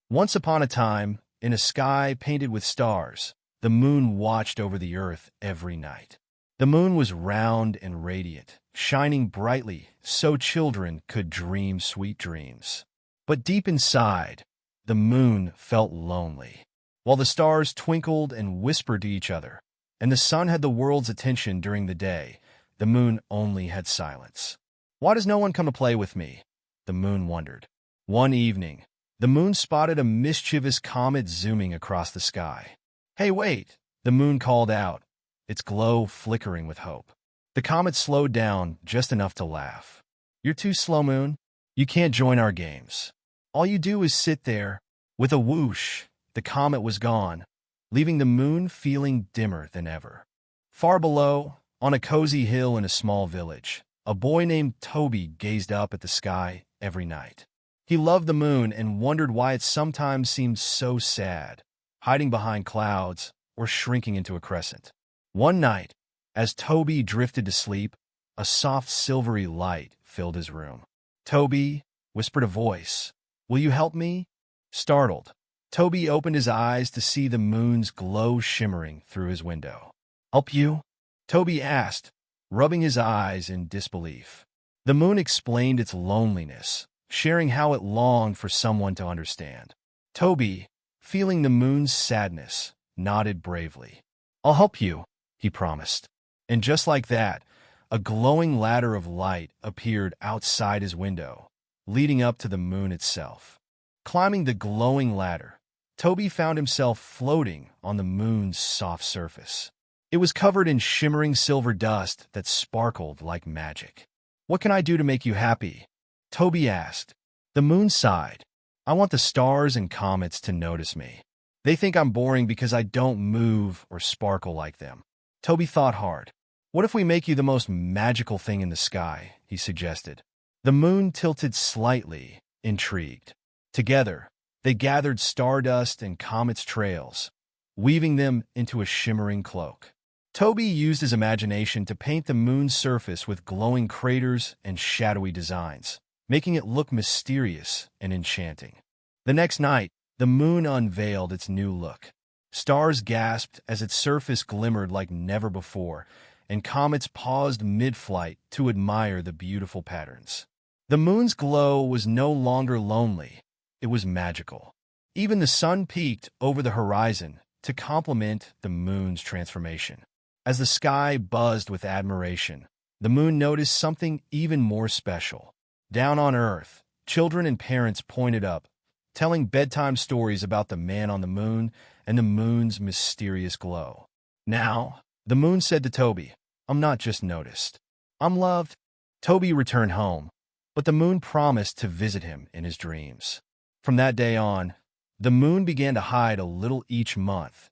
Once upon a time, in a sky painted with stars, the moon watched over the earth every night. The moon was round and radiant, shining brightly so children could dream sweet dreams. But deep inside, the moon felt lonely. While the stars twinkled and whispered to each other, and the sun had the world's attention during the day, the moon only had silence. "Why does no one come to play with me?" the moon wondered. One evening, the moon spotted a mischievous comet zooming across the sky. "Hey, wait!" the moon called out, its glow flickering with hope. The comet slowed down just enough to laugh. "You're too slow, moon. You can't join our games. All you do is sit there." With a whoosh, the comet was gone, leaving the moon feeling dimmer than ever. Far below, on a cozy hill in a small village, a boy named Tobi gazed up at the sky every night. He loved the moon and wondered why it sometimes seemed so sad, hiding behind clouds or shrinking into a crescent. One night, as Tobi drifted to sleep, a soft silvery light filled his room. "Tobi," whispered a voice, "will you help me?" Startled, Tobi opened his eyes to see the moon's glow shimmering through his window. "Help you?" Tobi asked, rubbing his eyes in disbelief. The moon explained its loneliness, sharing how it longed for someone to understand. Tobi, feeling the moon's sadness, nodded bravely. "I'll help you," he promised. And just like that, a glowing ladder of light appeared outside his window, leading up to the moon itself. Climbing the glowing ladder, Tobi found himself floating on the moon's soft surface. It was covered in shimmering silver dust that sparkled like magic. "What can I do to make you happy?" Tobi asked. The moon sighed. "I want the stars and comets to notice me. They think I'm boring because I don't move or sparkle like them." Tobi thought hard. "What if we make you the most magical thing in the sky?" he suggested. The moon tilted slightly, intrigued. Together, they gathered stardust and comets' trails, weaving them into a shimmering cloak. Tobi used his imagination to paint the moon's surface with glowing craters and shadowy designs, making it look mysterious and enchanting. The next night, the moon unveiled its new look. Stars gasped as its surface glimmered like never before, and comets paused mid-flight to admire the beautiful patterns. The moon's glow was no longer lonely. It was magical. Even the sun peeked over the horizon to complement the moon's transformation. As the sky buzzed with admiration, the moon noticed something even more special. Down on Earth, children and parents pointed up, telling bedtime stories about the man on the moon and the moon's mysterious glow. Now, the moon said to Tobi, "I'm not just noticed. I'm loved." Tobi returned home, but the moon promised to visit him in his dreams. From that day on, the moon began to hide a little each month,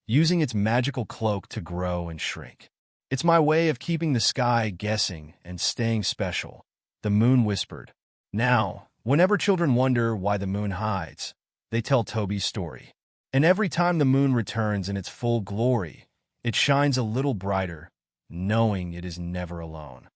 using its magical cloak to grow and shrink. "It's my way of keeping the sky guessing and staying special," the moon whispered. Now, whenever children wonder why the moon hides, they tell Tobi's story. And every time the moon returns in its full glory, it shines a little brighter, knowing it is never alone.